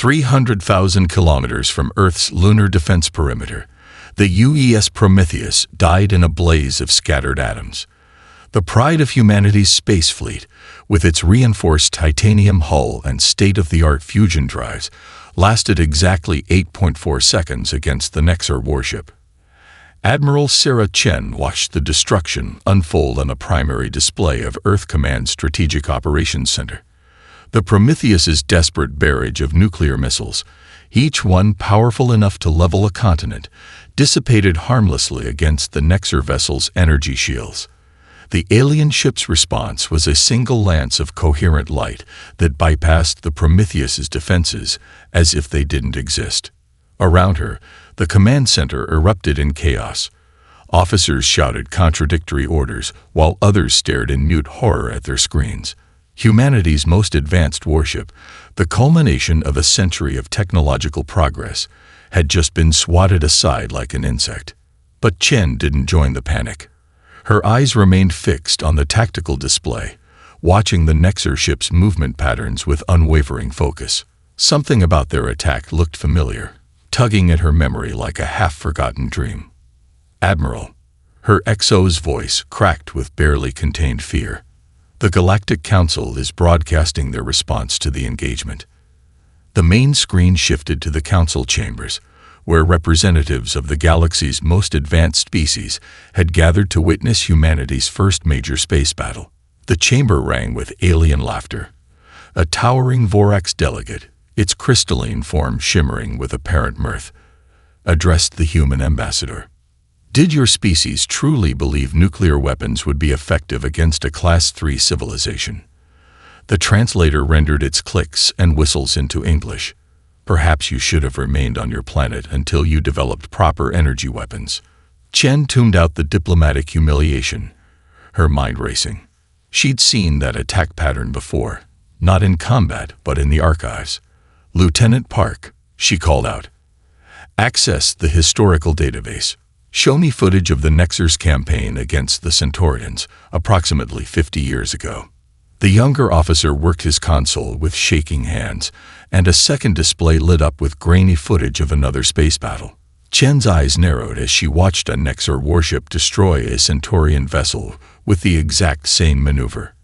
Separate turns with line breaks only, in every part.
300,000 kilometers from Earth's lunar defense perimeter, the UES Prometheus died in a blaze of scattered atoms. The pride of humanity's space fleet, with its reinforced titanium hull and state-of-the-art fusion drives, lasted exactly 8.4 seconds against the Nexar warship. Admiral Sarah Chen watched the destruction unfold on a primary display of Earth Command's Strategic Operations Center. The Prometheus's desperate barrage of nuclear missiles, each one powerful enough to level a continent, dissipated harmlessly against the Nexar vessel's energy shields. The alien ship's response was a single lance of coherent light that bypassed the Prometheus's defenses as if they didn't exist. Around her, the command center erupted in chaos. Officers shouted contradictory orders while others stared in mute horror at their screens. Humanity's most advanced warship, the culmination of a century of technological progress, had just been swatted aside like an insect. But Chen didn't join the panic. Her eyes remained fixed on the tactical display, watching the Nexar ship's movement patterns with unwavering focus. Something about their attack looked familiar, tugging at her memory like a half-forgotten dream. "Admiral," her XO's voice cracked with barely contained fear. "The Galactic Council is broadcasting their response to the engagement." The main screen shifted to the council chambers, where representatives of the galaxy's most advanced species had gathered to witness humanity's first major space battle. The chamber rang with alien laughter. A towering Vorax delegate, its crystalline form shimmering with apparent mirth, addressed the human ambassador. "Did your species truly believe nuclear weapons would be effective against a Class 3 civilization?" The translator rendered its clicks and whistles into English. "Perhaps you should have remained on your planet until you developed proper energy weapons." Chen tuned out the diplomatic humiliation, her mind racing. She'd seen that attack pattern before, not in combat, but in the archives. "Lieutenant Park," she called out. "Access the historical database. Show me footage of the Nexar's campaign against the Centaurians approximately 50 years ago." The younger officer worked his console with shaking hands, and a second display lit up with grainy footage of another space battle. Chen's eyes narrowed as she watched a Nexar warship destroy a Centaurian vessel with the exact same maneuver.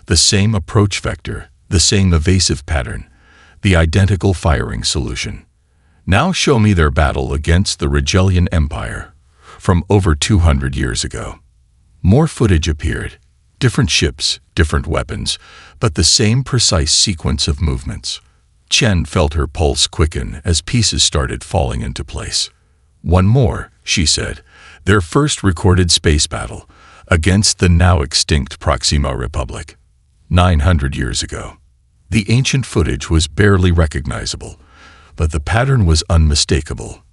The same approach vector, the same evasive pattern, the identical firing solution. "Now show me their battle against the Rigelian Empire from over 200 years ago." More footage appeared. Different ships, different weapons, but the same precise sequence of movements. Chen felt her pulse quicken as pieces started falling into place. "One more," she said, "their first recorded space battle against the now extinct Proxima Republic. 900 years ago." The ancient footage was barely recognizable, but the pattern was unmistakable.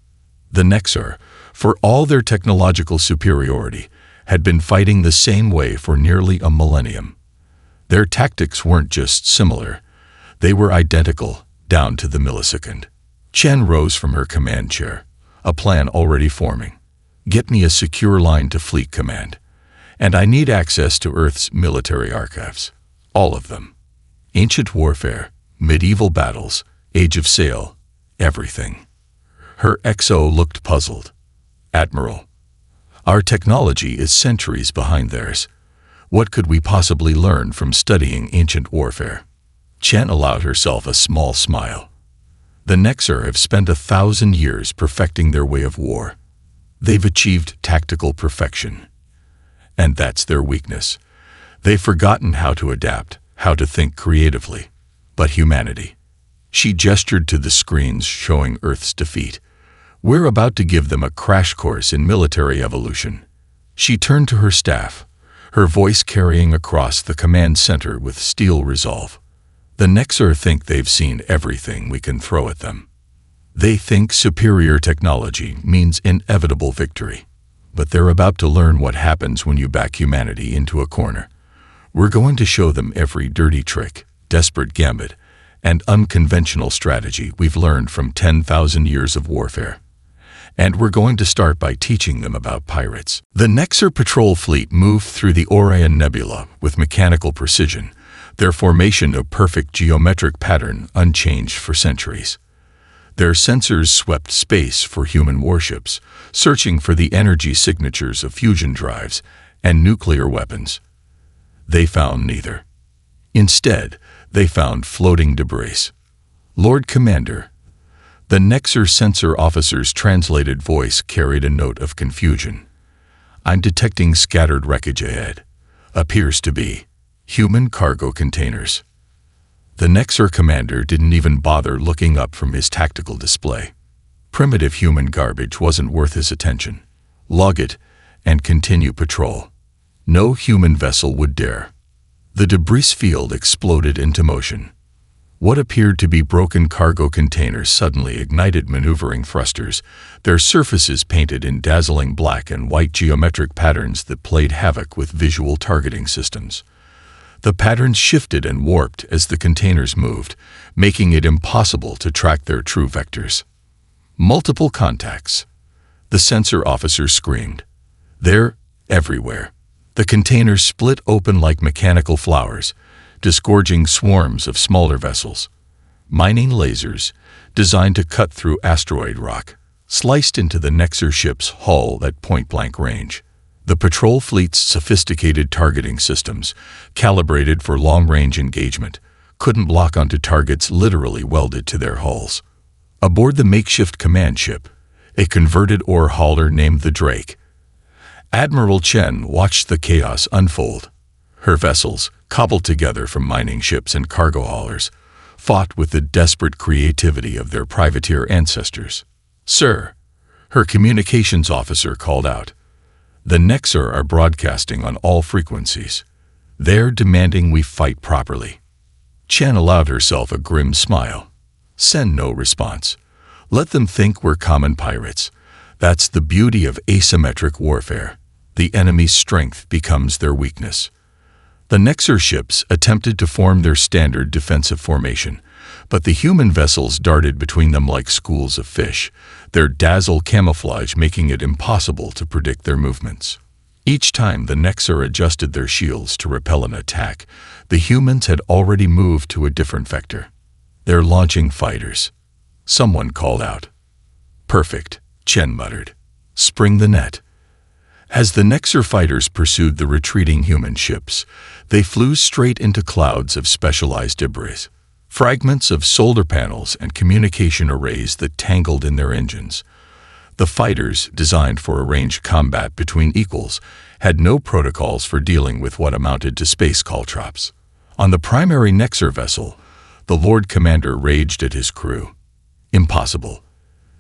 The Nexar, for all their technological superiority, had been fighting the same way for nearly a millennium. Their tactics weren't just similar, they were identical, down to the millisecond. Chen rose from her command chair, a plan already forming. "Get me a secure line to Fleet Command, and I need access to Earth's military archives. All of them. Ancient warfare, medieval battles, Age of Sail, everything." Her XO looked puzzled. "Admiral, our technology is centuries behind theirs. What could we possibly learn from studying ancient warfare?" Chen allowed herself a small smile. "The Nexar have spent 1,000 years perfecting their way of war. They've achieved tactical perfection. And that's their weakness. They've forgotten how to adapt, how to think creatively. But humanity." She gestured to the screens showing Earth's defeat. "We're about to give them a crash course in military evolution." She turned to her staff, her voice carrying across the command center with steel resolve. "The Nexar think they've seen everything we can throw at them. They think superior technology means inevitable victory. But they're about to learn what happens when you back humanity into a corner. We're going to show them every dirty trick, desperate gambit, and unconventional strategy we've learned from 10,000 years of warfare. And we're going to start by teaching them about pirates." The Nexar patrol fleet moved through the Orion Nebula with mechanical precision, their formation a perfect geometric pattern unchanged for centuries. Their sensors swept space for human warships, searching for the energy signatures of fusion drives and nuclear weapons. They found neither. Instead, they found floating debris. "Lord Commander," the Nexar sensor officer's translated voice carried a note of confusion. "I'm detecting scattered wreckage ahead. Appears to be human cargo containers." The Nexar commander didn't even bother looking up from his tactical display. Primitive human garbage wasn't worth his attention. Log it and continue patrol. No human vessel would dare. The debris field exploded into motion. What appeared to be broken cargo containers suddenly ignited maneuvering thrusters, their surfaces painted in dazzling black and white geometric patterns that played havoc with visual targeting systems. The patterns shifted and warped as the containers moved, making it impossible to track their true vectors. "Multiple contacts," the sensor officer screamed. "They're everywhere." The containers split open like mechanical flowers, disgorging swarms of smaller vessels. Mining lasers, designed to cut through asteroid rock, sliced into the Nexar ship's hull at point-blank range. The patrol fleet's sophisticated targeting systems, calibrated for long-range engagement, couldn't block onto targets literally welded to their hulls. Aboard the makeshift command ship, a converted ore hauler named the Drake, Admiral Chen watched the chaos unfold. Her vessels, cobbled together from mining ships and cargo haulers, fought with the desperate creativity of their privateer ancestors. "Sir," her communications officer called out, "the Nexar are broadcasting on all frequencies. They're demanding we fight properly." Chen allowed herself a grim smile. "Send no response. Let them think we're common pirates. That's the beauty of asymmetric warfare. The enemy's strength becomes their weakness." The Nexar ships attempted to form their standard defensive formation, but the human vessels darted between them like schools of fish, their dazzle camouflage making it impossible to predict their movements. Each time the Nexar adjusted their shields to repel an attack, the humans had already moved to a different vector. "They're launching fighters," someone called out. "Perfect," Chen muttered. "Spring the net." As the Nexar fighters pursued the retreating human ships, they flew straight into clouds of specialized debris, fragments of solar panels and communication arrays that tangled in their engines. The fighters, designed for arranged combat between equals, had no protocols for dealing with what amounted to space caltrops. On the primary Nexar vessel, the Lord Commander raged at his crew. "Impossible.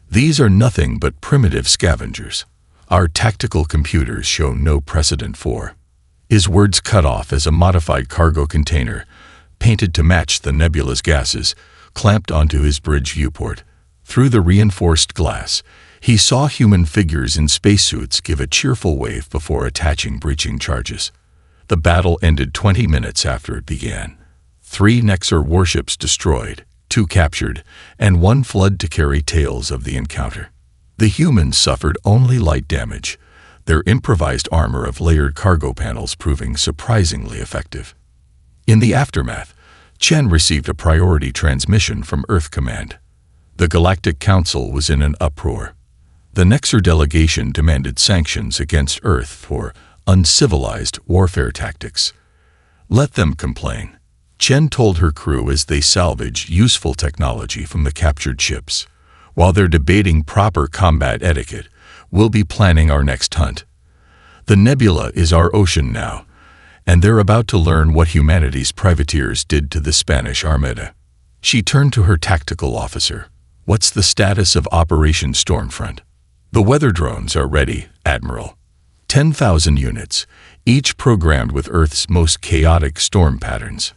These are nothing but primitive scavengers. Our tactical computers show no precedent for." His words cut off as a modified cargo container, painted to match the nebula's gases, clamped onto his bridge viewport. Through the reinforced glass, he saw human figures in spacesuits give a cheerful wave before attaching breaching charges. The battle ended 20 minutes after it began. 3 Nexar warships destroyed, 2 captured, and 1 fled to carry tales of the encounter. The humans suffered only light damage, their improvised armor of layered cargo panels proving surprisingly effective. In the aftermath, Chen received a priority transmission from Earth Command. The Galactic Council was in an uproar. The Nexar delegation demanded sanctions against Earth for uncivilized warfare tactics. "Let them complain," Chen told her crew as they salvaged useful technology from the captured ships. "While they're debating proper combat etiquette, we'll be planning our next hunt. The nebula is our ocean now, and they're about to learn what humanity's privateers did to the Spanish Armada." She turned to her tactical officer. "What's the status of Operation Stormfront?" "The weather drones are ready, Admiral. 10,000 units, each programmed with Earth's most chaotic storm patterns."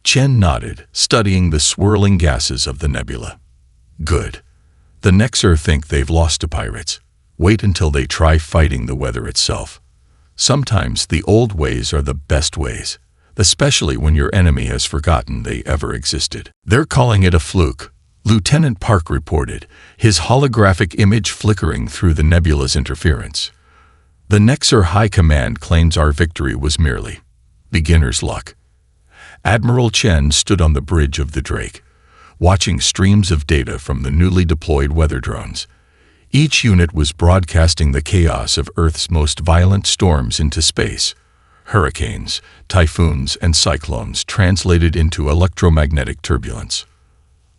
Chen nodded, studying the swirling gases of the nebula. "Good. The Nexar think they've lost to pirates. Wait until they try fighting the weather itself. Sometimes the old ways are the best ways, especially when your enemy has forgotten they ever existed." "They're calling it a fluke," Lieutenant Park reported, his holographic image flickering through the nebula's interference. "The Nexar High Command claims our victory was merely beginner's luck." Admiral Chen stood on the bridge of the Drake, watching streams of data from the newly deployed weather drones. Each unit was broadcasting the chaos of Earth's most violent storms into space. Hurricanes, typhoons, and cyclones translated into electromagnetic turbulence.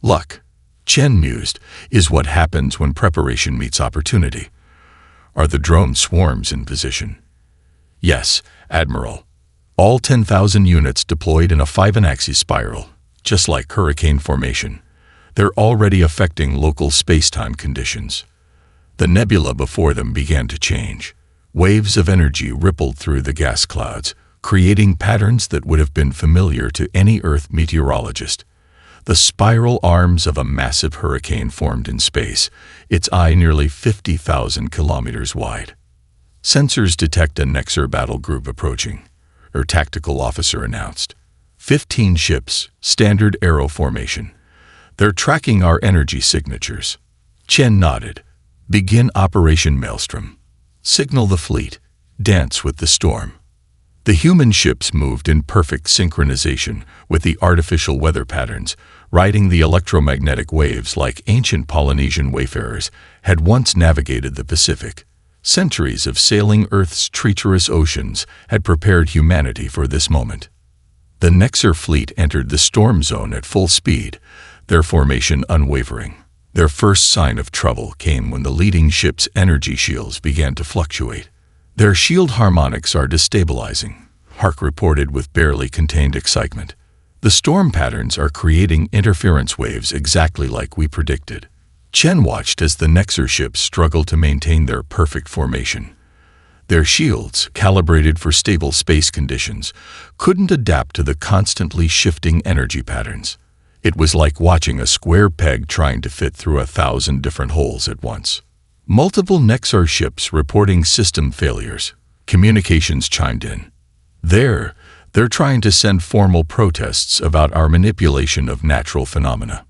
Luck, Chen mused, is what happens when preparation meets opportunity. Are the drone swarms in position? Yes, Admiral. All 10,000 units deployed in a 5-axis spiral, just like hurricane formation. They're already affecting local space-time conditions. The nebula before them began to change. Waves of energy rippled through the gas clouds, creating patterns that would have been familiar to any Earth meteorologist. The spiral arms of a massive hurricane formed in space, its eye nearly 50,000 kilometers wide. Sensors detect a Nexar battle group approaching, her tactical officer announced. 15 ships, standard arrow formation. They're tracking our energy signatures. Chen nodded. Begin Operation Maelstrom. Signal the fleet. Dance with the storm. The human ships moved in perfect synchronization with the artificial weather patterns, riding the electromagnetic waves like ancient Polynesian wayfarers had once navigated the Pacific. Centuries of sailing Earth's treacherous oceans had prepared humanity for this moment. The Nexar fleet entered the storm zone at full speed, their formation unwavering. Their first sign of trouble came when the leading ship's energy shields began to fluctuate. Their shield harmonics are destabilizing, Hark reported with barely contained excitement. The storm patterns are creating interference waves exactly like we predicted. Chen watched as the Nexar ships struggled to maintain their perfect formation. Their shields, calibrated for stable space conditions, couldn't adapt to the constantly shifting energy patterns. It was like watching a square peg trying to fit through 1,000 different holes at once. Multiple Nexar ships reporting system failures. Communications chimed in. They're trying to send formal protests about our manipulation of natural phenomena.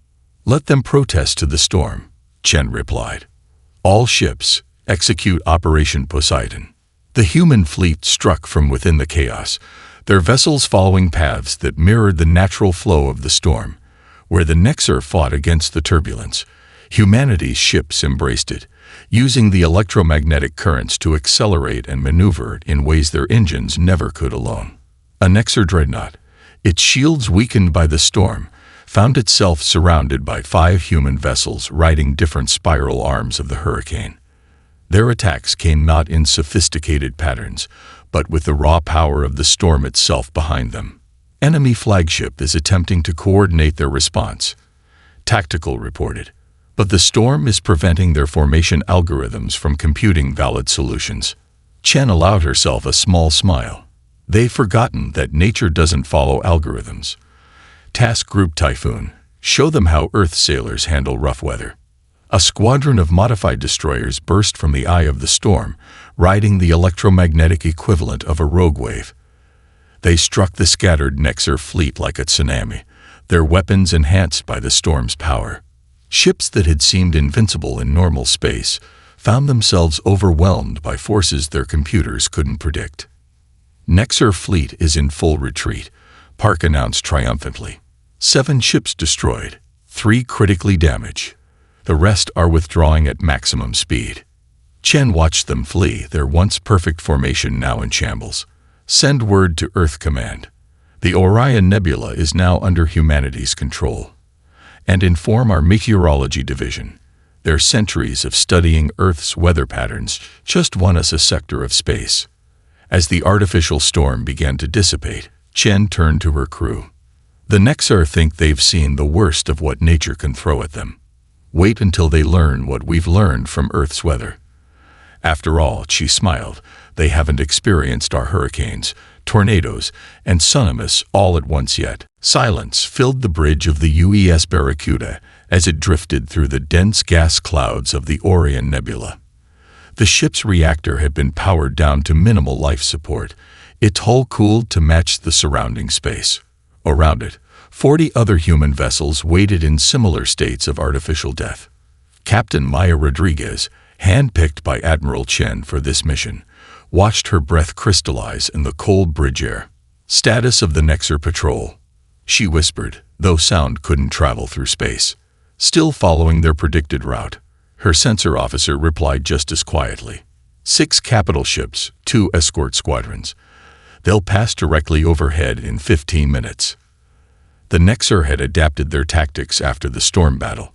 Let them protest to the storm, Chen replied. All ships, execute Operation Poseidon. The human fleet struck from within the chaos, their vessels following paths that mirrored the natural flow of the storm. Where the Nexar fought against the turbulence, humanity's ships embraced it, using the electromagnetic currents to accelerate and maneuver in ways their engines never could alone. A Nexar dreadnought, its shields weakened by the storm, found itself surrounded by 5 human vessels riding different spiral arms of the hurricane. Their attacks came not in sophisticated patterns, but with the raw power of the storm itself behind them. Enemy flagship is attempting to coordinate their response, Tactical reported, but the storm is preventing their formation algorithms from computing valid solutions. Chen allowed herself a small smile. They've forgotten that nature doesn't follow algorithms. Task Group Typhoon, show them how Earth sailors handle rough weather. A squadron of modified destroyers burst from the eye of the storm, riding the electromagnetic equivalent of a rogue wave. They struck the scattered Nexar fleet like a tsunami, their weapons enhanced by the storm's power. Ships that had seemed invincible in normal space found themselves overwhelmed by forces their computers couldn't predict. Nexar fleet is in full retreat, Park announced triumphantly. 7 ships destroyed, 3 critically damaged. The rest are withdrawing at maximum speed. Chen watched them flee, their once perfect formation now in shambles. Send word to Earth Command. The Orion Nebula is now under humanity's control. And inform our meteorology division. Their centuries of studying Earth's weather patterns just won us a sector of space. As the artificial storm began to dissipate, Chen turned to her crew. The Nexar think they've seen the worst of what nature can throw at them. Wait until they learn what we've learned from Earth's weather. After all, she smiled, they haven't experienced our hurricanes, tornadoes, and tsunamis all at once yet. Silence filled the bridge of the UES Barracuda as it drifted through the dense gas clouds of the Orion Nebula. The ship's reactor had been powered down to minimal life support, its hull cooled to match the surrounding space. Around it, 40 other human vessels waited in similar states of artificial death. Captain Maya Rodriguez, handpicked by Admiral Chen for this mission, watched her breath crystallize in the cold bridge air. Status of the Nexar patrol. she whispered, though sound couldn't travel through space. Still following their predicted route, her sensor officer replied just as quietly. 6 capital ships, 2 escort squadrons. They'll pass directly overhead in 15 minutes. The Nexar had adapted their tactics after the storm battle,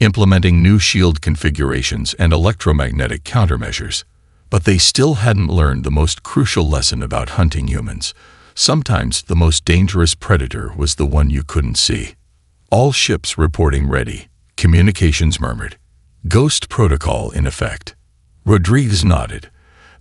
implementing new shield configurations and electromagnetic countermeasures. But they still hadn't learned the most crucial lesson about hunting humans. Sometimes the most dangerous predator was the one you couldn't see. All ships reporting ready, communications murmured. Ghost protocol in effect. Rodriguez nodded.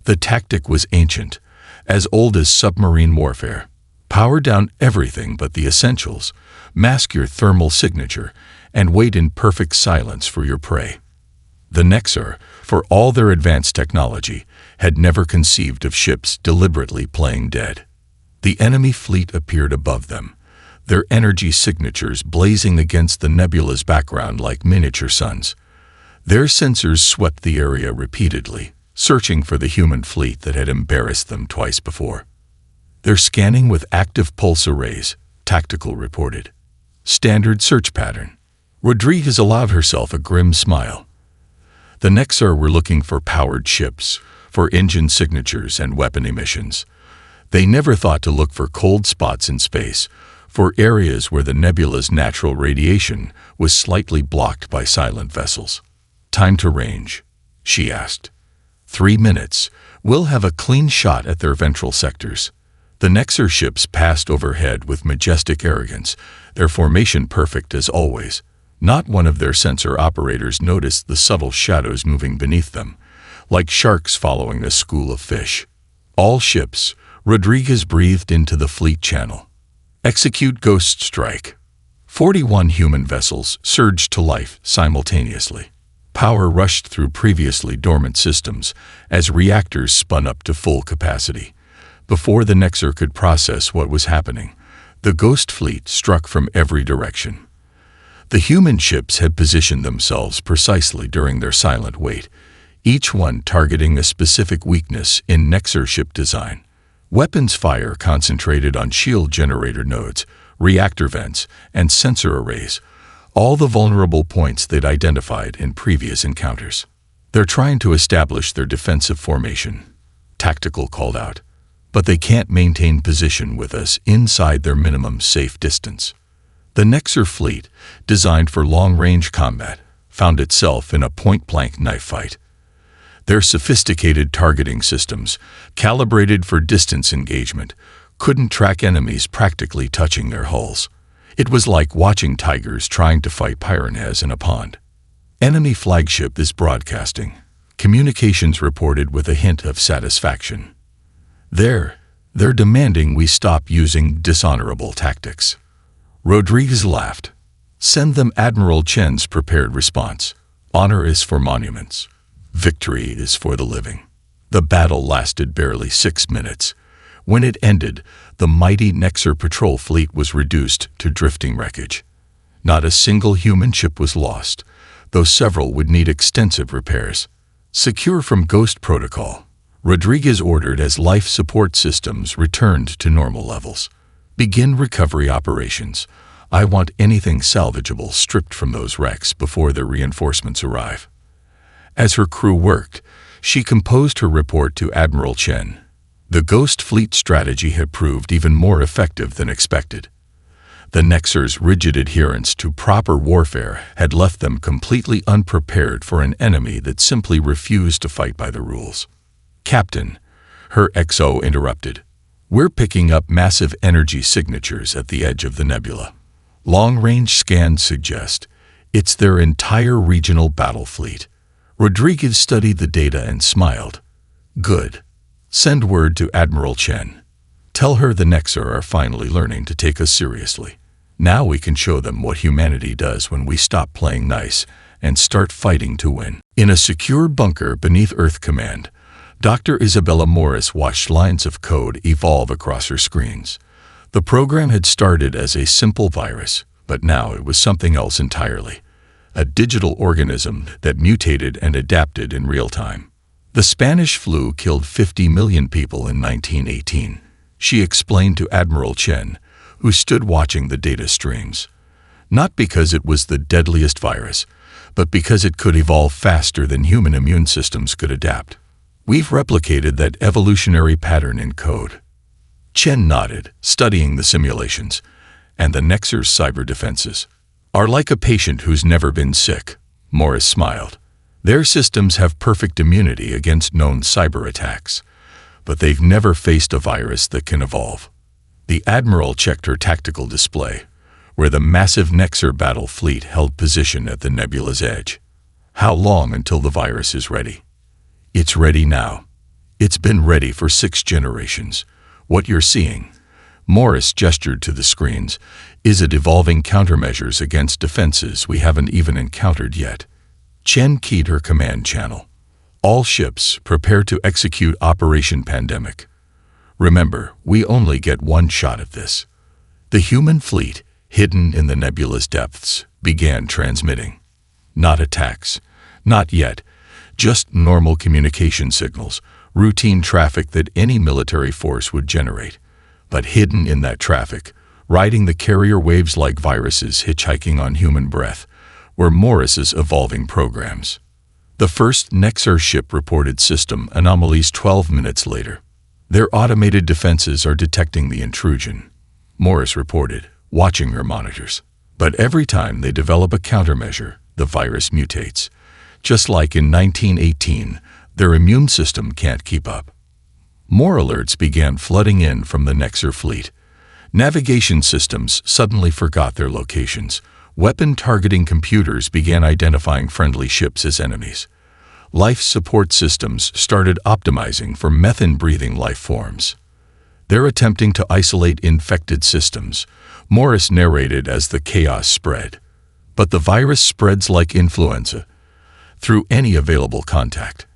The tactic was ancient, as old as submarine warfare. Power down everything but the essentials, mask your thermal signature, and wait in perfect silence for your prey. The Nexar, for all their advanced technology, had never conceived of ships deliberately playing dead. The enemy fleet appeared above them, their energy signatures blazing against the nebula's background like miniature suns. Their sensors swept the area repeatedly, searching for the human fleet that had embarrassed them twice before. They're scanning with active pulse arrays, Tactical reported. Standard search pattern. Rodriguez allowed herself a grim smile. The Nexar were looking for powered ships, for engine signatures and weapon emissions. They never thought to look for cold spots in space, for areas where the nebula's natural radiation was slightly blocked by silent vessels. Time to range, she asked. 3 minutes. We'll have a clean shot at their ventral sectors. The Nexar ships passed overhead with majestic arrogance, their formation perfect as always. Not one of their sensor operators noticed the subtle shadows moving beneath them, like sharks following a school of fish. All ships, Rodriguez breathed into the fleet channel. Execute Ghost Strike. 41 human vessels surged to life simultaneously. Power rushed through previously dormant systems as reactors spun up to full capacity. Before the Nexar could process what was happening, the Ghost Fleet struck from every direction. The human ships had positioned themselves precisely during their silent wait, each one targeting a specific weakness in Nexar ship design. Weapons fire concentrated on shield generator nodes, reactor vents, and sensor arrays, all the vulnerable points they'd identified in previous encounters. They're trying to establish their defensive formation, Tactical called out. But they can't maintain position with us inside their minimum safe distance. The Nexar fleet, designed for long-range combat, found itself in a point-blank knife fight. Their sophisticated targeting systems, calibrated for distance engagement, couldn't track enemies practically touching their hulls. It was like watching tigers trying to fight piranhas in a pond. Enemy flagship is broadcasting. Communications reported with a hint of satisfaction. They're demanding we stop using dishonorable tactics. Rodriguez laughed. Send them Admiral Chen's prepared response. Honor is for monuments. Victory is for the living. The battle lasted barely 6 minutes. When it ended, the mighty Nexar patrol fleet was reduced to drifting wreckage. Not a single human ship was lost, though several would need extensive repairs. Secure from Ghost Protocol, Rodriguez ordered as life support systems returned to normal levels. Begin recovery operations. I want anything salvageable stripped from those wrecks before their reinforcements arrive. As her crew worked, she composed her report to Admiral Chen. The Ghost Fleet strategy had proved even more effective than expected. The Nexar's rigid adherence to proper warfare had left them completely unprepared for an enemy that simply refused to fight by the rules. Captain, her XO interrupted. We're picking up massive energy signatures at the edge of the nebula. Long-range scans suggest it's their entire regional battle fleet. Rodriguez studied the data and smiled. Good. Send word to Admiral Chen. Tell her the Nexar are finally learning to take us seriously. Now we can show them what humanity does when we stop playing nice and start fighting to win. In a secure bunker beneath Earth Command, Dr. Isabella Morris watched lines of code evolve across her screens. The program had started as a simple virus, but now it was something else entirely. A digital organism that mutated and adapted in real time. The Spanish flu killed 50 million people in 1918, she explained to Admiral Chen, who stood watching the data streams. Not because it was the deadliest virus, but because it could evolve faster than human immune systems could adapt. We've replicated that evolutionary pattern in code. Chen nodded, studying the simulations, and the Nexer's cyber defenses are like a patient who's never been sick. Morris smiled. Their systems have perfect immunity against known cyber attacks, but they've never faced a virus that can evolve. The Admiral checked her tactical display, where the massive Nexer battle fleet held position at the nebula's edge. How long until the virus is ready? It's ready now. It's been ready for 6 generations. What you're seeing, Morris gestured to the screens, is it evolving countermeasures against defenses we haven't even encountered yet. Chen keyed her command channel. All ships, prepare to execute Operation Pandemic. Remember, we only get one shot at this. The human fleet, hidden in the nebula's depths, began transmitting. Not attacks. Not yet. Just normal communication signals, routine traffic that any military force would generate. But hidden in that traffic, riding the carrier waves like viruses hitchhiking on human breath, were Morris's evolving programs. The first Nexer ship reported system anomalies 12 minutes later. Their automated defenses are detecting the intrusion, Morris reported, watching her monitors. But every time they develop a countermeasure, the virus mutates. Just like in 1918, their immune system can't keep up. More alerts began flooding in from the Nexer fleet. Navigation systems suddenly forgot their locations. Weapon-targeting computers began identifying friendly ships as enemies. Life support systems started optimizing for methane-breathing life forms. They're attempting to isolate infected systems, Morris narrated as the chaos spread. But the virus spreads like influenza, through any available contact.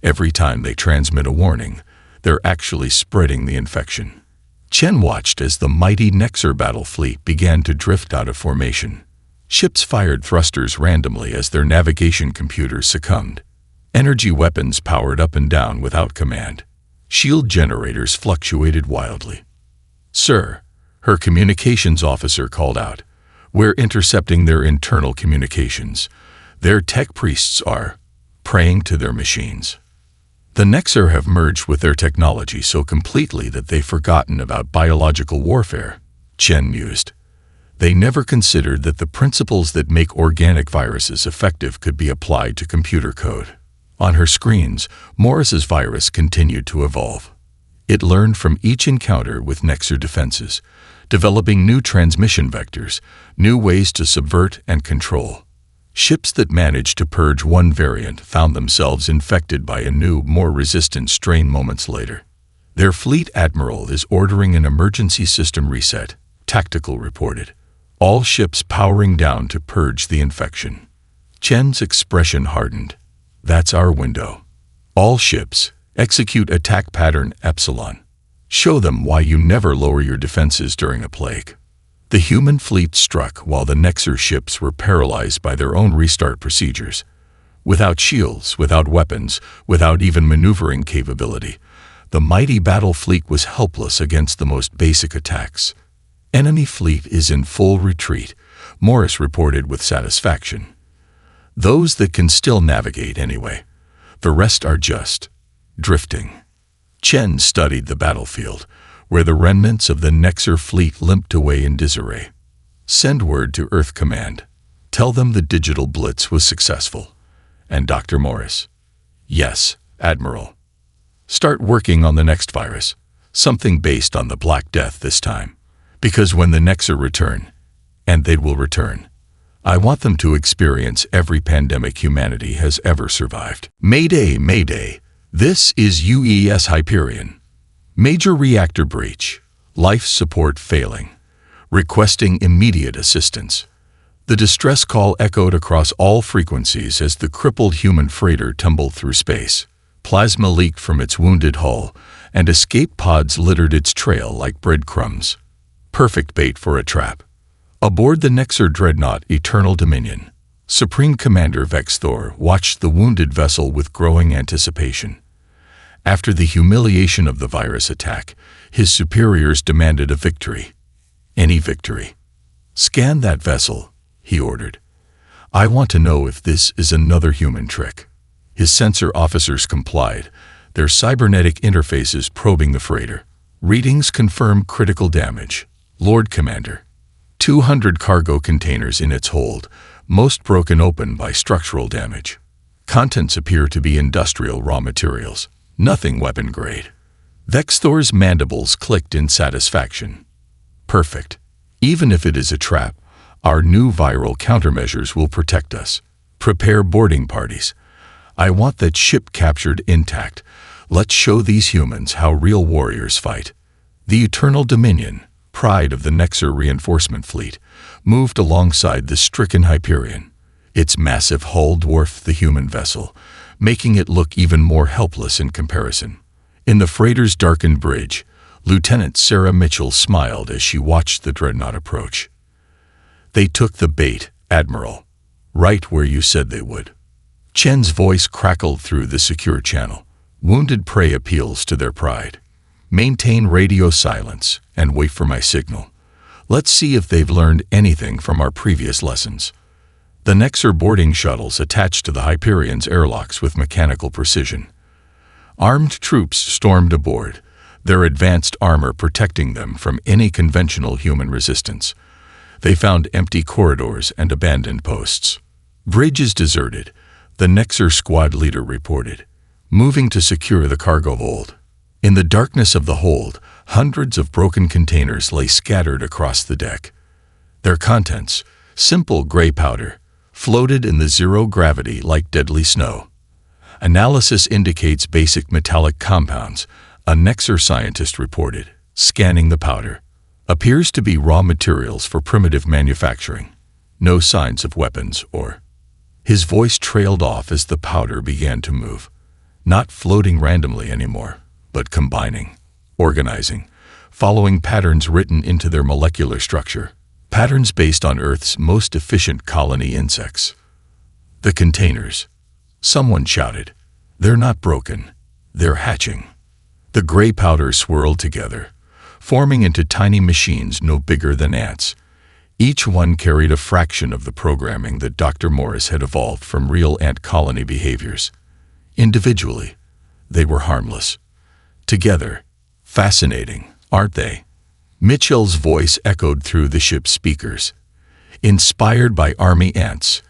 Every time they transmit a warning, they're actually spreading the infection. Chen watched as the mighty Nexer battle fleet began to drift out of formation. Ships fired thrusters randomly as their navigation computers succumbed. Energy weapons powered up and down without command. Shield generators fluctuated wildly. "Sir," her communications officer called out, "we're intercepting their internal communications. Their tech priests are praying to their machines." The Nexer have merged with their technology so completely that they've forgotten about biological warfare, Chen mused. They never considered that the principles that make organic viruses effective could be applied to computer code. On her screens, Morris's virus continued to evolve. It learned from each encounter with Nexer defenses, developing new transmission vectors, new ways to subvert and control. Ships that managed to purge one variant found themselves infected by a new, more resistant strain moments later. Their fleet admiral is ordering an emergency system reset, Tactical reported. All ships powering down to purge the infection. Chen's expression hardened. That's our window. All ships, execute attack pattern Epsilon. Show them why you never lower your defenses during a plague. The human fleet struck while the Nexer ships were paralyzed by their own restart procedures. Without shields, without weapons, without even maneuvering capability, the mighty battle fleet was helpless against the most basic attacks. Enemy fleet is in full retreat, Morris reported with satisfaction. Those that can still navigate anyway. The rest are just drifting. Chen studied the battlefield, where the remnants of the Nexer fleet limped away in disarray. Send word to Earth Command. Tell them the digital blitz was successful. And Dr. Morris. Yes, Admiral. Start working on the next virus, something based on the Black Death this time. Because when the Nexer return, and they will return, I want them to experience every pandemic humanity has ever survived. Mayday, Mayday. This is UES Hyperion. Major reactor breach. Life support failing. Requesting immediate assistance. The distress call echoed across all frequencies as the crippled human freighter tumbled through space. Plasma leaked from its wounded hull, and escape pods littered its trail like breadcrumbs. Perfect bait for a trap. Aboard the Nexer dreadnought Eternal Dominion, Supreme Commander Vex Thor watched the wounded vessel with growing anticipation. After the humiliation of the virus attack, his superiors demanded a victory. Any victory. Scan that vessel, he ordered. I want to know if this is another human trick. His sensor officers complied, their cybernetic interfaces probing the freighter. Readings confirm critical damage. Lord Commander. 200 cargo containers in its hold, most broken open by structural damage. Contents appear to be industrial raw materials, nothing weapon grade. Vexthor's mandibles clicked in satisfaction. Perfect. Even if it is a trap, our new viral countermeasures will protect us. Prepare boarding parties. I want that ship captured intact. Let's show these humans how real warriors fight. The Eternal Dominion, pride of the Nexer reinforcement fleet, moved alongside the stricken Hyperion. Its massive hull dwarfed the human vessel, making it look even more helpless in comparison. In the freighter's darkened bridge, Lieutenant Sarah Mitchell smiled as she watched the dreadnought approach. They took the bait, Admiral. Right where you said they would. Chen's voice crackled through the secure channel. Wounded prey appeals to their pride. Maintain radio silence and wait for my signal. Let's see if they've learned anything from our previous lessons. The Nexer boarding shuttles attached to the Hyperion's airlocks with mechanical precision. Armed troops stormed aboard, their advanced armor protecting them from any conventional human resistance. They found empty corridors and abandoned posts. Bridge is deserted, the Nexer squad leader reported, moving to secure the cargo hold. In the darkness of the hold, hundreds of broken containers lay scattered across the deck. Their contents, simple gray powder, floated in the zero gravity like deadly snow. Analysis indicates basic metallic compounds, a Nexer scientist reported, scanning the powder. Appears to be raw materials for primitive manufacturing. No signs of weapons or... His voice trailed off as the powder began to move. Not floating randomly anymore, but combining, organizing, following patterns written into their molecular structure. Patterns based on Earth's most efficient colony insects. The containers. Someone shouted. They're not broken. They're hatching. The gray powder swirled together, forming into tiny machines no bigger than ants. Each one carried a fraction of the programming that Dr. Morris had evolved from real ant colony behaviors. Individually, they were harmless. Together, fascinating, aren't they? Mitchell's voice echoed through the ship's speakers. Inspired by army ants,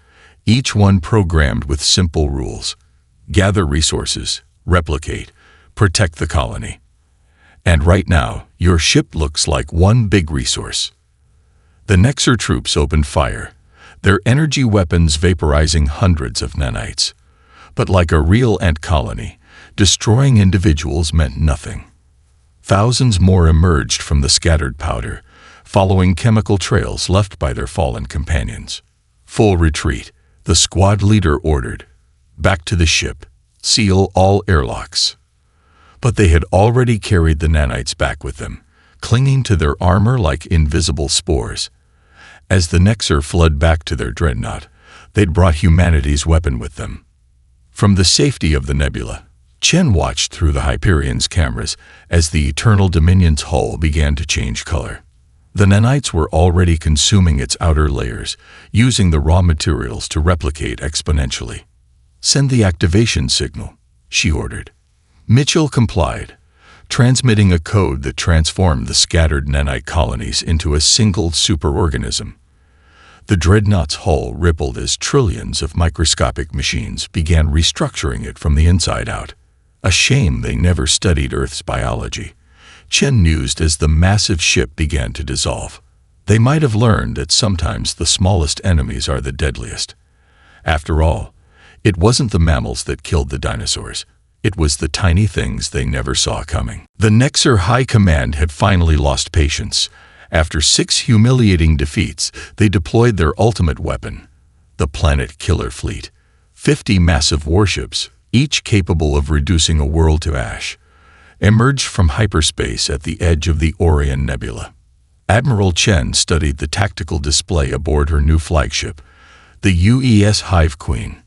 each one programmed with simple rules. Gather resources, replicate, protect the colony. And right now, your ship looks like one big resource. The Nexer troops opened fire, their energy weapons vaporizing hundreds of nanites. But like a real ant colony, destroying individuals meant nothing. Thousands more emerged from the scattered powder, following chemical trails left by their fallen companions. Full retreat, the squad leader ordered. Back to the ship, seal all airlocks. But they had already carried the nanites back with them, clinging to their armor like invisible spores. As the Nexer fled back to their dreadnought, they'd brought humanity's weapon with them. From the safety of the nebula, Chen watched through the Hyperion's cameras as the Eternal Dominion's hull began to change color. The nanites were already consuming its outer layers, using the raw materials to replicate exponentially. Send the activation signal, she ordered. Mitchell complied, transmitting a code that transformed the scattered nanite colonies into a single superorganism. The dreadnought's hull rippled as trillions of microscopic machines began restructuring it from the inside out. A shame they never studied Earth's biology. Chen mused as the massive ship began to dissolve. They might have learned that sometimes the smallest enemies are the deadliest. After all, it wasn't the mammals that killed the dinosaurs. It was the tiny things they never saw coming. The Nexer High Command had finally lost patience. After 6 humiliating defeats, they deployed their ultimate weapon, the Planet Killer Fleet. 50 massive warships, each capable of reducing a world to ash, emerged from hyperspace at the edge of the Orion Nebula. Admiral Chen studied the tactical display aboard her new flagship, the UES Hive Queen.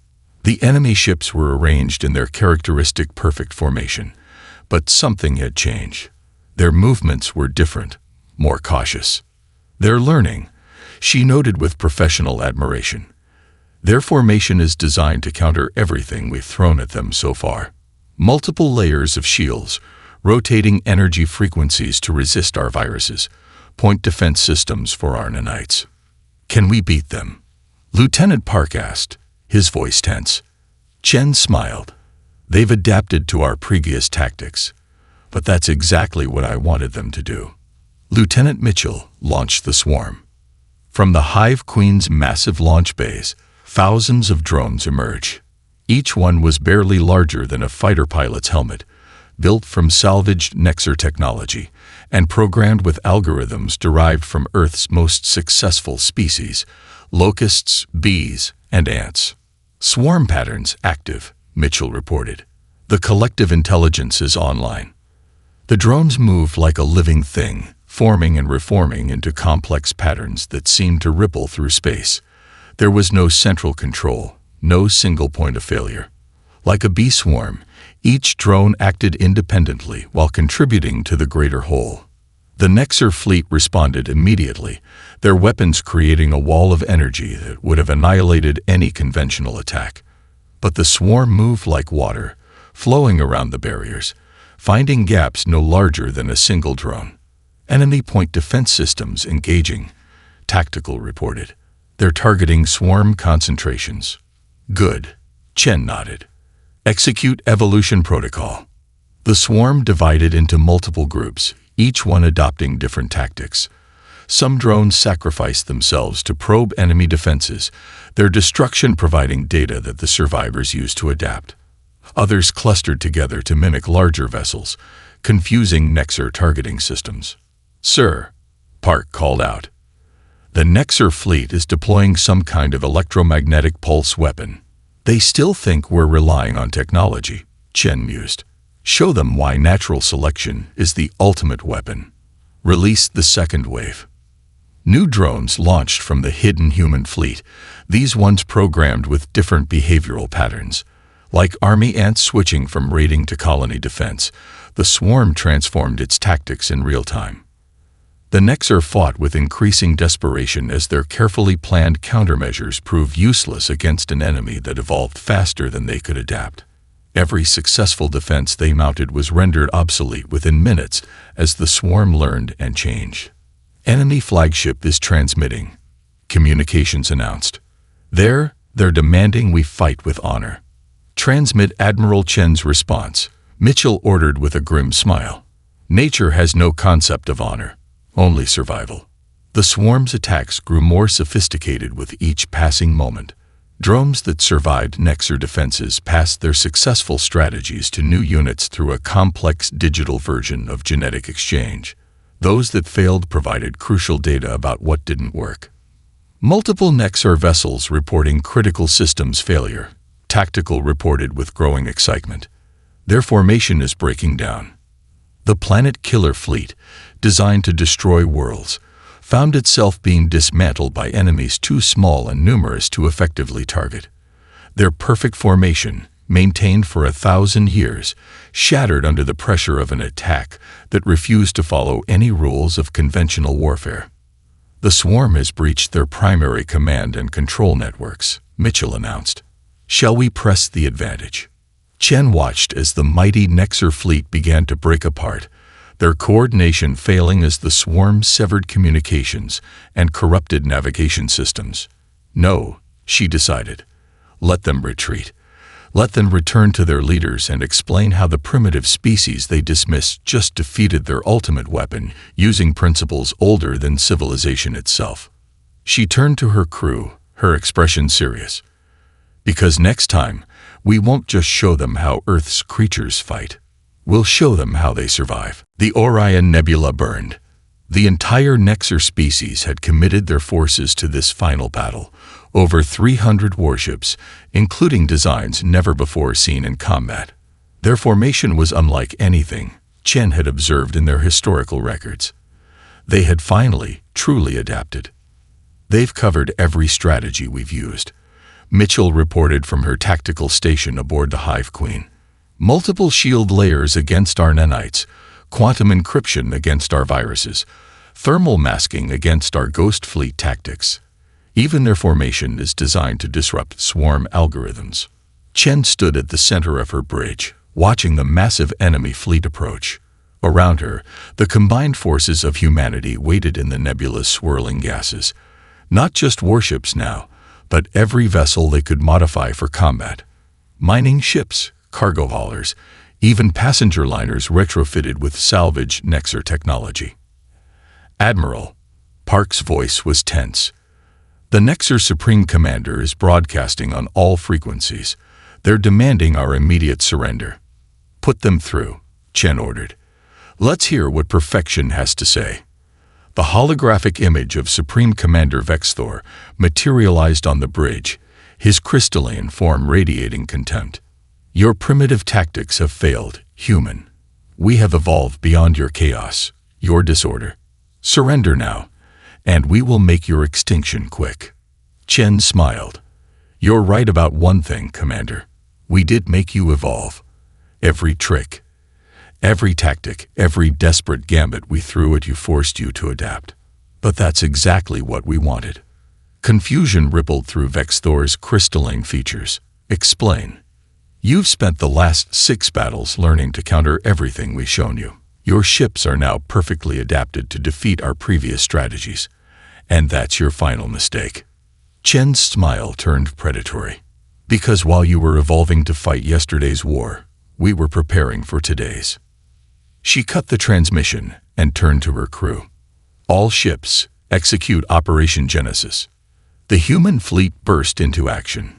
The enemy ships were arranged in their characteristic perfect formation, but something had changed. Their movements were different, more cautious. "They're learning," she noted with professional admiration. "Their formation is designed to counter everything we've thrown at them so far. Multiple layers of shields, rotating energy frequencies to resist our viruses, point defense systems for our nanites. Can we beat them?" Lieutenant Park asked, his voice tense. Chen smiled. "They've adapted to our previous tactics, but that's exactly what I wanted them to do." Lieutenant Mitchell launched the swarm. From the Hive Queen's massive launch bays, thousands of drones emerge. Each one was barely larger than a fighter pilot's helmet, built from salvaged Nexar technology and programmed with algorithms derived from Earth's most successful species, locusts, bees, and ants. "Swarm patterns active," Mitchell reported. "The collective intelligence is online." The drones moved like a living thing, forming and reforming into complex patterns that seemed to ripple through space. There was no central control, no single point of failure. Like a bee swarm, each drone acted independently while contributing to the greater whole. The Nexar fleet responded immediately, their weapons creating a wall of energy that would have annihilated any conventional attack. But the swarm moved like water, flowing around the barriers, finding gaps no larger than a single drone. "Enemy point defense systems engaging," Tactical reported. "They're targeting swarm concentrations." "Good," Chen nodded. "Execute evolution protocol." The swarm divided into multiple groups, each one adopting different tactics. Some drones sacrificed themselves to probe enemy defenses, their destruction providing data that the survivors used to adapt. Others clustered together to mimic larger vessels, confusing Nexar targeting systems. "Sir," Park called out. "The Nexar fleet is deploying some kind of electromagnetic pulse weapon." "They still think we're relying on technology," Chen mused. "Show them why natural selection is the ultimate weapon." Release the second wave. New drones launched from the hidden human fleet, these ones programmed with different behavioral patterns. Like army ants switching from raiding to colony defense, the swarm transformed its tactics in real time. The Nexar fought with increasing desperation as their carefully planned countermeasures proved useless against an enemy that evolved faster than they could adapt. Every successful defense they mounted was rendered obsolete within minutes as the swarm learned and changed. "Enemy flagship is transmitting," communications announced. They're demanding we fight with honor." "Transmit Admiral Chen's response," Mitchell ordered with a grim smile. "Nature has no concept of honor, only survival." The swarm's attacks grew more sophisticated with each passing moment. Drones that survived Nexar defenses passed their successful strategies to new units through a complex digital version of genetic exchange. Those that failed provided crucial data about what didn't work. Multiple Nexar vessels reporting critical systems failure, Tactical reported with growing excitement. "Their formation is breaking down." The Planet Killer fleet, designed to destroy worlds, found itself being dismantled by enemies too small and numerous to effectively target. Their perfect formation, maintained for 1,000 years, shattered under the pressure of an attack that refused to follow any rules of conventional warfare. "The swarm has breached their primary command and control networks," Mitchell announced. "Shall we press the advantage?" Chen watched as the mighty Nexar fleet began to break apart, their coordination failing as the swarm severed communications and corrupted navigation systems. "No," she decided. "Let them retreat. Let them return to their leaders and explain how the primitive species they dismissed just defeated their ultimate weapon using principles older than civilization itself." She turned to her crew, her expression serious. "Because next time, we won't just show them how Earth's creatures fight. We'll show them how they survive." The Orion Nebula burned. The entire Nexar species had committed their forces to this final battle. Over 300 warships, including designs never before seen in combat. Their formation was unlike anything Chen had observed in their historical records. They had finally, truly adapted. "They've covered every strategy we've used," Mitchell reported from her tactical station aboard the Hive Queen. "Multiple shield layers against our nanites, quantum encryption against our viruses, thermal masking against our ghost fleet tactics. Even their formation is designed to disrupt swarm algorithms. Chen stood at the center of her bridge, watching the massive enemy fleet approach. Around her, the combined forces of humanity waited in the nebula's swirling gases. Not just warships now, but every vessel they could modify for combat. Mining ships, cargo haulers, even passenger liners retrofitted with salvage Nexar technology. "Admiral," Park's voice was tense. "The Nexar Supreme Commander is broadcasting on all frequencies. They're demanding our immediate surrender." "Put them through," Chen ordered. "Let's hear what perfection has to say." The holographic image of Supreme Commander Vexthor materialized on the bridge, his crystalline form radiating contempt. "Your primitive tactics have failed, human. We have evolved beyond your chaos, your disorder. Surrender now, and we will make your extinction quick." Chen smiled. "You're right about one thing, Commander. We did make you evolve. Every trick, every tactic, every desperate gambit we threw at you forced you to adapt. But that's exactly what we wanted." Confusion rippled through Vexthor's crystalline features. "Explain." "You've spent the last 6 battles learning to counter everything we've shown you. Your ships are now perfectly adapted to defeat our previous strategies. And that's your final mistake." Chen's smile turned predatory. "Because while you were evolving to fight yesterday's war, we were preparing for today's." She cut the transmission and turned to her crew. "All ships, execute Operation Genesis." The human fleet burst into action,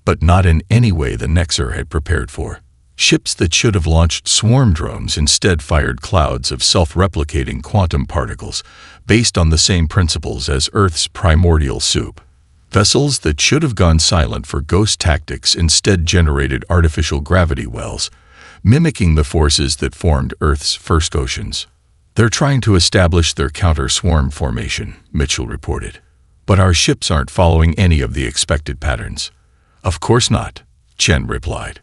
but not in any way the Nexar had prepared for. Ships that should have launched swarm drones instead fired clouds of self-replicating quantum particles based on the same principles as Earth's primordial soup. Vessels that should have gone silent for ghost tactics instead generated artificial gravity wells, mimicking the forces that formed Earth's first oceans. "They're trying to establish their counter-swarm formation," Mitchell reported. "But our ships aren't following any of the expected patterns." "Of course not," Chen replied.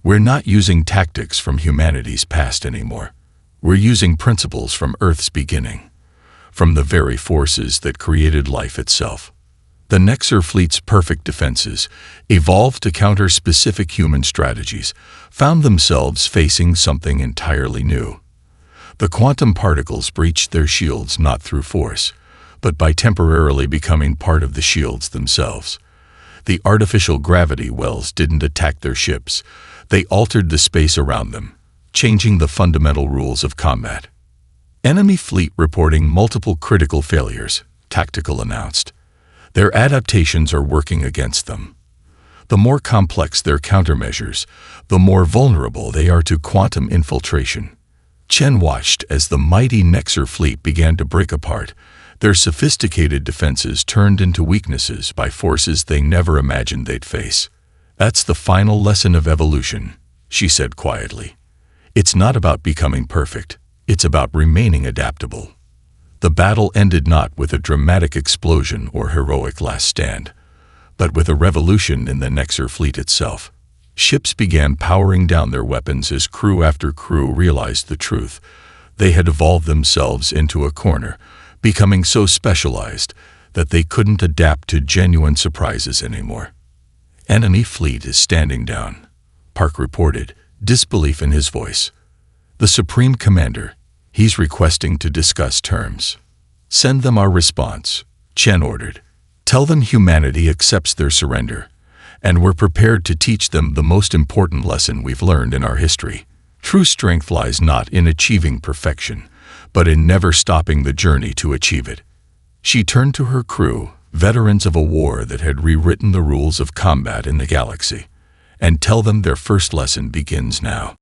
"We're not using tactics from humanity's past anymore. We're using principles from Earth's beginning, from the very forces that created life itself." The Nexar fleet's perfect defenses, evolved to counter specific human strategies, found themselves facing something entirely new. The quantum particles breached their shields not through force, but by temporarily becoming part of the shields themselves. The artificial gravity wells didn't attack their ships. They altered the space around them, changing the fundamental rules of combat. "Enemy fleet reporting multiple critical failures," Tactical announced. "Their adaptations are working against them. The more complex their countermeasures, the more vulnerable they are to quantum infiltration." Chen watched as the mighty Nexar fleet began to break apart, their sophisticated defenses turned into weaknesses by forces they never imagined they'd face. "That's the final lesson of evolution," she said quietly. "It's not about becoming perfect, it's about remaining adaptable." The battle ended not with a dramatic explosion or heroic last stand, but with a revolution in the Nexar fleet itself. Ships began powering down their weapons as crew after crew realized the truth. They had evolved themselves into a corner, becoming so specialized that they couldn't adapt to genuine surprises anymore. "Enemy fleet is standing down," Park reported, disbelief in his voice. "The Supreme Commander, he's requesting to discuss terms." "Send them our response," Chen ordered. "Tell them humanity accepts their surrender, and we're prepared to teach them the most important lesson we've learned in our history. True strength lies not in achieving perfection, but in never stopping the journey to achieve it." She turned to her crew, veterans of a war that had rewritten the rules of combat in the galaxy, "and tell them their first lesson begins now."